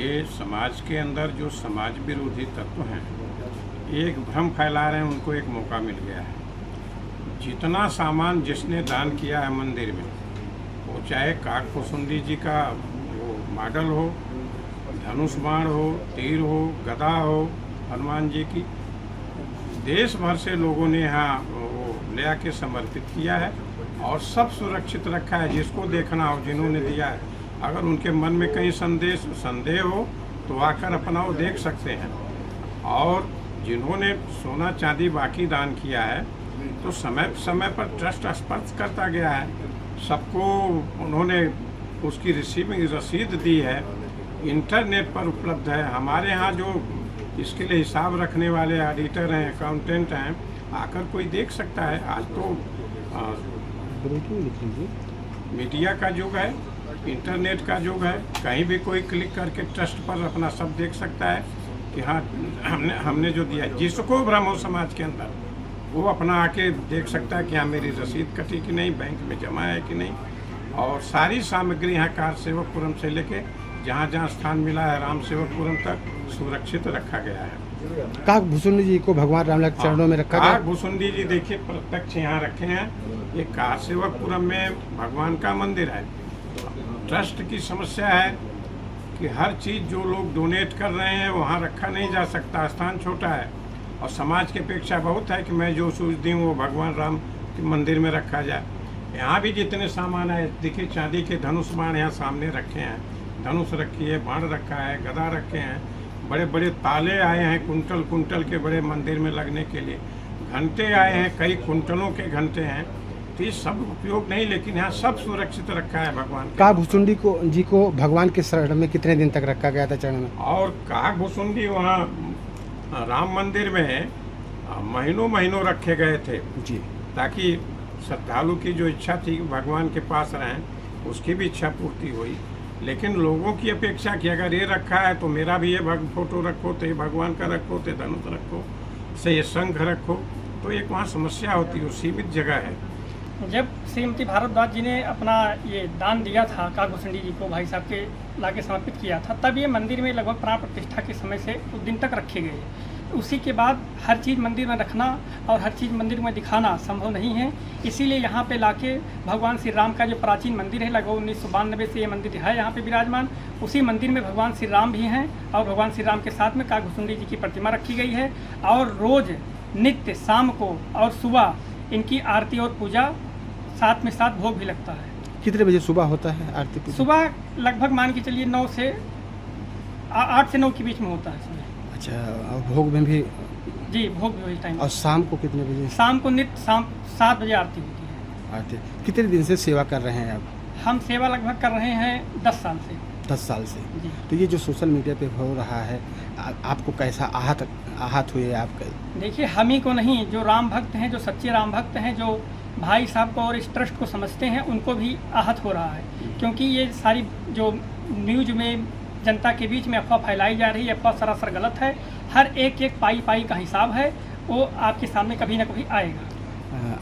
ये समाज के अंदर जो समाज विरोधी तत्व हैं, एक भ्रम फैला रहे हैं, उनको एक मौका मिल गया है। जितना सामान जिसने दान किया है मंदिर में, वो चाहे काकभुसुंडी जी का वो मॉडल हो, धनुष बाण हो, तीर हो, गदा हो, हनुमान जी की, देश भर से लोगों ने यहाँ वो ले आके समर्पित किया है और सब सुरक्षित रखा है। जिसको देखना हो, जिन्होंने दिया है, अगर उनके मन में कहीं संदेह हो तो आकर अपना वो देख सकते हैं। और जिन्होंने सोना चांदी बाकी दान किया है, तो समय समय पर ट्रस्ट स्पष्ट करता गया है, सबको उन्होंने उसकी रिसीविंग रसीद दी है, इंटरनेट पर उपलब्ध है। हमारे यहाँ जो इसके लिए हिसाब रखने वाले ऑडिटर हैं, अकाउंटेंट हैं, आकर कोई देख सकता है। आज तो मीडिया का युग है, इंटरनेट का युग है, कहीं भी कोई क्लिक करके ट्रस्ट पर अपना सब देख सकता है कि हाँ हमने जो दिया। जिसको भ्रम हो समाज के अंदर, वो अपना आके देख सकता है कि हाँ मेरी रसीद कटी कि नहीं, बैंक में जमा है कि नहीं। और सारी सामग्री यहाँ कारसेवकपुरम से लेके जहाँ जहाँ स्थान मिला है राम सेवकपुरम तक सुरक्षित रखा गया है। काकभुसुंडी जी को भगवान राम के चरणों में रखा गया। काकभुसुंडी जी देखिए प्रत्यक्ष यहाँ रखे हैं। ये कारसेवकपुरम में भगवान का मंदिर है। ट्रस्ट की समस्या है कि हर चीज़ जो लोग डोनेट कर रहे हैं वहाँ रखा नहीं जा सकता, स्थान छोटा है और समाज की अपेक्षा बहुत है कि मैं जो सूझ दी हूँ वो भगवान राम के मंदिर में रखा जाए। यहाँ भी जितने सामान है, देखिए चांदी के धनुष बाण यहाँ सामने रखे हैं, धनुष रखी है, बाण रखा है, गदा रखे हैं, बड़े बड़े ताले आए हैं कुंटल कुंटल के बड़े मंदिर में लगने के लिए, घंटे आए हैं, कई कुंटलों के घंटे हैं। तो ये सब उपयोग नहीं, लेकिन यहाँ सब सुरक्षित रखा है भगवान। काकभुसुंडी जी को भगवान के शरण में कितने दिन तक रखा गया था चरण में? और काकभुसुंडी वहाँ राम मंदिर में महीनों महीनों रखे गए थे जी, ताकि श्रद्धालु की जो इच्छा थी भगवान के पास रहें, उसकी भी इच्छा पूर्ति हुई। लेकिन लोगों की अपेक्षा कि अगर ये रखा है तो मेरा भी ये फोटो रखो, तो ये भगवान का रखो, तो धनुष रखो, से ये शंख रखो, तो एक वहाँ समस्या होती है, सीमित जगह है। जब श्रीमती भारद्वाज जी ने अपना ये दान दिया था काकभुसुंडी जी को, भाई साहब के लाके समर्पित किया था, तब ये मंदिर में लगभग प्राण प्रतिष्ठा के समय से उस दिन तक रखे गए। उसी के बाद हर चीज़ मंदिर में रखना और हर चीज़ मंदिर में दिखाना संभव नहीं है। इसीलिए यहाँ पे लाके भगवान श्री राम का जो प्राचीन मंदिर है, लगभग 1992 से ये मंदिर है यहाँ पे विराजमान। उसी मंदिर में भगवान श्री राम भी हैं और भगवान श्री राम के साथ में काकभुसुंडी जी की प्रतिमा रखी गई है। और रोज़ नित्य शाम को और सुबह इनकी आरती और पूजा, साथ में साथ भोग भी लगता है। कितने बजे सुबह होता है आरती पूजा? सुबह लगभग मान के चलिए 8 से 9 के बीच में होता है सुबह। अच्छा, और भोग में भी? जी, भोग भी वही टाइम। और शाम को कितने बजे? शाम को नित्य शाम 7 बजे आरती होती है। आरती कितने दिन से सेवा कर रहे हैं आप? हम सेवा लगभग कर रहे हैं 10 साल से। 10 साल से जी। तो ये जो सोशल मीडिया पे हो रहा है, आपको कैसा आहत हुए आप? देखिए, हम ही को नहीं, जो राम भक्त हैं, जो सच्चे राम भक्त हैं, जो भाई साहब को और इस ट्रस्ट को समझते हैं, उनको भी आहत हो रहा है। क्योंकि ये सारी जो न्यूज में जनता के बीच में अफवाह फैलाई जा रही है, अफवाह सरासर गलत है। हर एक पाई का हिसाब है, वो आपके सामने कभी ना कभी आएगा।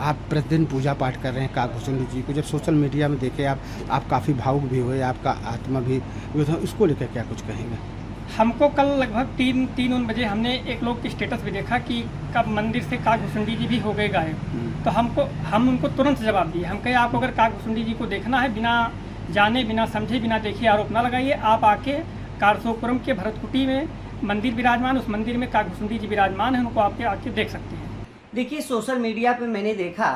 आप प्रतिदिन पूजा पाठ कर रहे हैं काकभुसुंडी जी को, जब सोशल मीडिया में देखे आप काफ़ी भावुक भी हुए, आपका आत्मा भी, इसको लेकर क्या कुछ कहेंगे? हमको कल लगभग 3 बजे हमने एक लोग की स्टेटस भी देखा कि कब मंदिर से काकभुसुंडी जी भी हो गए गायब। तो हम उनको तुरंत जवाब दिए। हम कहे आपको अगर काकभुसुंडी जी को देखना है, बिना जाने बिना समझे बिना देखे आरोप ना लगाइए। आप आके कारसेवकपुरम के भरतकुटी में मंदिर विराजमान, उस मंदिर में काकभुसुंडी जी विराजमान है, उनको आपके आके देख सकते हैं। देखिए, सोशल मीडिया पे मैंने देखा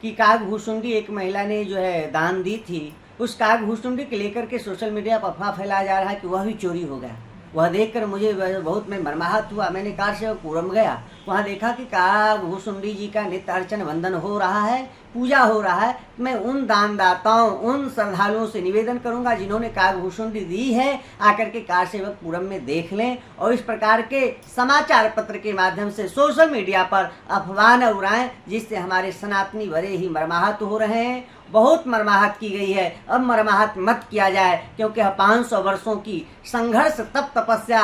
कि काकभुसुंडी एक महिला ने जो है दान दी थी, उस काकभुसुंडी के लेकर के सोशल मीडिया पर अफवाह फैलाया जा रहा है कि वह भी चोरी हो गया। वह देखकर मुझे बहुत में मर्माहत हुआ। मैंने कारसेवकपुरम गया, वहाँ देखा कि काकभुसुंडी जी का नित्य अर्चन वंदन हो रहा है, पूजा हो रहा है। मैं उन दानदाताओं, उन श्रद्धालुओं से निवेदन करूंगा जिन्होंने काकभुसुंडी दी है, आकर के कारसेवकपुरम में देख लें और इस प्रकार के समाचार पत्र के माध्यम से सोशल मीडिया पर अफवाह न उड़ाएं, जिससे हमारे सनातनी बड़े ही मर्माहत हो रहे हैं। बहुत मर्माहत की गई है, अब मर्माहत मत किया जाए, क्योंकि 500 वर्षों की संघर्ष, तप तपस्या,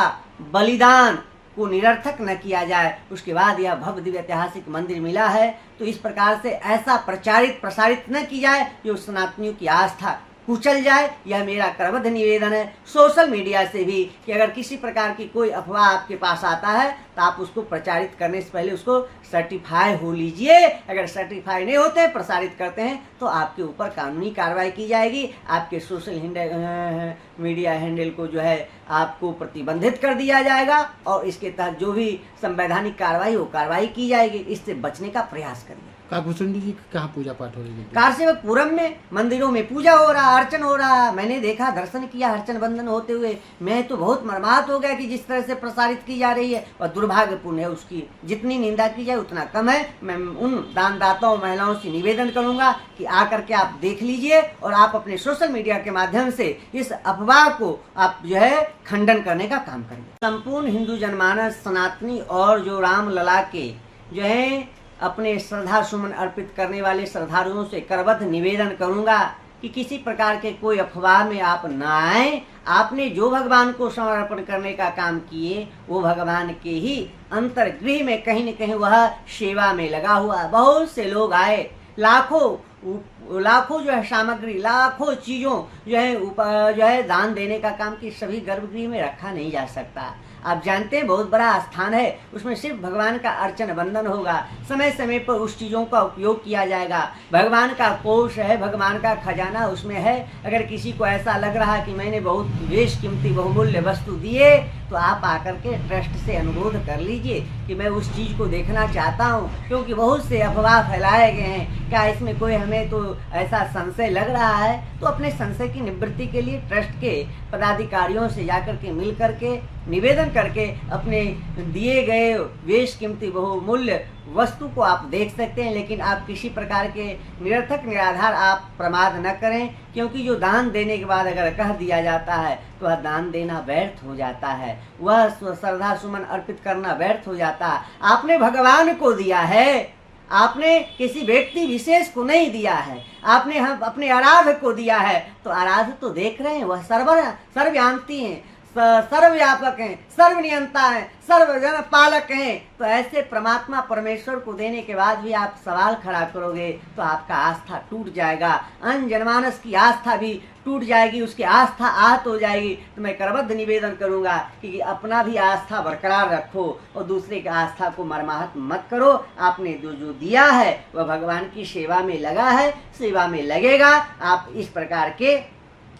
बलिदान को निरर्थक न किया जाए। उसके बाद यह भव्य दिव्य ऐतिहासिक मंदिर मिला है, तो इस प्रकार से ऐसा प्रसारित न की जाए जो सनातनियों की आस्था कुचल जाए, यह मेरा करबद्ध निवेदन है सोशल मीडिया से भी कि अगर किसी प्रकार की कोई अफवाह आपके पास आता है तो आप उसको प्रचारित करने से पहले उसको सर्टिफाई हो लीजिए। अगर सर्टिफाई नहीं होते, प्रसारित करते हैं, तो आपके ऊपर कानूनी कार्रवाई की जाएगी। आपके सोशल मीडिया हैंडल को जो है आपको प्रतिबंधित कर दिया जाएगा और इसके तहत जो भी संवैधानिक कार्रवाई हो कार्रवाई की जाएगी। इससे बचने का प्रयास करिए। काकभूषुंडी जी कहाँ पूजा पाठ हो रही है? कारसेवकपुरम में मंदिरों में पूजा हो रहा, अर्चन हो रहा। मैंने देखा, दर्शन किया अर्चन बंदन होते हुए। मैं तो बहुत मर्माहत हो गया कि जिस तरह से प्रसारित की जा रही है वह दुर्भाग्यपूर्ण है। उसकी जितनी निंदा की जाए उतना कम है। मैं उन दानदाताओं महिलाओं से निवेदन करूंगा कि आकर के आप देख लीजिए और आप अपने सोशल मीडिया के माध्यम से इस अफवाह को आप जो है खंडन करने का काम करिए। संपूर्ण हिंदू जनमानस सनातनी और जो रामलला के जो है अपने श्रद्धा सुमन अर्पित करने वाले श्रद्धालुओं से करबद्ध निवेदन करूंगा कि किसी प्रकार के कोई अफवाह में आप न आए। आपने जो भगवान को समर्पण करने का काम किए वो भगवान के ही अंतर्गृह में कहीं न कहीं वह सेवा में लगा हुआ। बहुत से लोग आए, लाखों जो है सामग्री, लाखों चीजों जो है दान देने का काम की सभी गर्भगृह में रखा नहीं जा सकता। आप जानते हैं बहुत बड़ा स्थान है, उसमें सिर्फ भगवान का अर्चन बंदन होगा। समय समय पर उस चीज़ों का उपयोग किया जाएगा। भगवान का कोष है, भगवान का खजाना उसमें है। अगर किसी को ऐसा लग रहा कि मैंने बहुत बेशकीमती बहुमूल्य वस्तु दिए तो आप आकर के ट्रस्ट से अनुरोध कर लीजिए कि मैं उस चीज़ को देखना चाहता हूँ, क्योंकि बहुत से अफवाह फैलाए गए हैं। क्या इसमें कोई हमें तो ऐसा संशय लग रहा है तो अपने संशय की निवृत्ति के लिए ट्रस्ट के पदाधिकारियों से जाकर के मिल करके निवेदन करके अपने दिए गए बेशकीमती बहुमूल्य वस्तु को आप देख सकते हैं। लेकिन आप किसी प्रकार के निरर्थक निराधार आप प्रमाद न करें, क्योंकि जो दान देने के बाद अगर कह दिया जाता है तो वह दान देना व्यर्थ हो जाता है, वह श्रद्धा सुमन अर्पित करना व्यर्थ हो जाता है। आपने भगवान को दिया है, आपने किसी व्यक्ति विशेष को नहीं दिया है, आपने हम अपने आराध्य को दिया है। तो आराध्य तो देख रहे हैं, वह सर्वव्यापी हैं, सर्वव्यापक हैं, सर्वनियंता हैं, सर्वजन पालक हैं। तो ऐसे परमात्मा परमेश्वर को देने के बाद भी आप सवाल खड़ा करोगे तो आपका आस्था टूट जाएगा, अन्य जनमानस की आस्था भी टूट जाएगी, उसकी आस्था आहत हो जाएगी। तो मैं करबद्ध निवेदन करूंगा कि अपना भी आस्था बरकरार रखो और दूसरे की आस्था को मर्माहत मत करो। आपने जो दिया है वह भगवान की सेवा में लगा है, सेवा में लगेगा। आप इस प्रकार के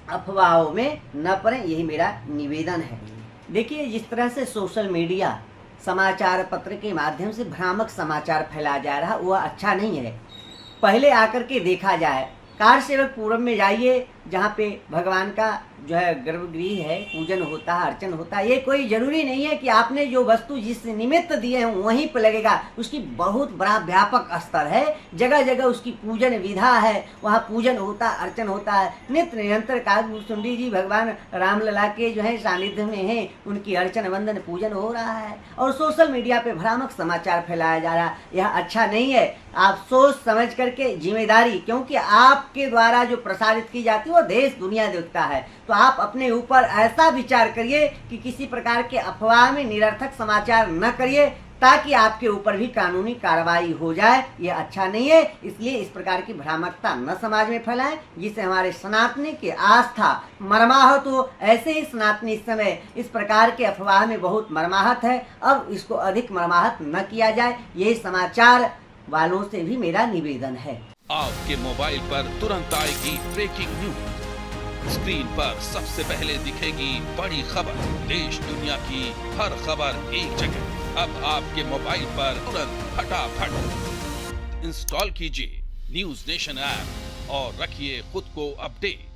अफवाहों में न पड़ें, यही मेरा निवेदन है। देखिए, जिस तरह से सोशल मीडिया समाचार पत्र के माध्यम से भ्रामक समाचार फैलाया जा रहा वह अच्छा नहीं है। पहले आकर के देखा जाए, कारसेवकपुरम में जाइए जहाँ पे भगवान का जो है गर्भगृह है, पूजन होता है, अर्चन होता है। ये कोई जरूरी नहीं है कि आपने जो वस्तु जिस निमित्त दिए हैं वहीं पर लगेगा। उसकी बहुत बड़ा व्यापक स्तर है, जगह जगह उसकी पूजन विधा है, वहाँ पूजन होता है, अर्चन होता है। नित्य निरंतर काकभूषुंडी जी भगवान रामलला के जो है सानिध्य में है, उनकी अर्चन वंदन पूजन हो रहा है और सोशल मीडिया पे भ्रामक समाचार फैलाया जा रहा है। यह अच्छा नहीं है। आप सोच समझ करके जिम्मेदारी, क्योंकि आपके द्वारा जो प्रसारित की जाती है वो देश दुनिया देखता है, तो आप अपने ऊपर ऐसा विचार करिए कि किसी प्रकार के अफवाह में निरर्थक समाचार न करिए, ताकि आपके ऊपर भी कानूनी कार्रवाई हो जाए। ये अच्छा नहीं है। इसलिए इस प्रकार की भ्रामकता न समाज में फैलाएं, जिससे हमारे सनातनी की आस्था मर्माहत हो। ऐसे ही सनातनी इस समय इस प्रकार के अफवाह में बहुत मर्माहत है, अब इसको अधिक मर्माहत न किया जाए। यही समाचार वालों से भी मेरा निवेदन है। आपके मोबाइल पर तुरंत आएगी ब्रेकिंग न्यूज। स्क्रीन पर सबसे पहले दिखेगी बड़ी खबर, देश दुनिया की हर खबर एक जगह। अब आपके मोबाइल पर तुरंत फटाफट इंस्टॉल कीजिए न्यूज नेशन ऐप और रखिए खुद को अपडेट।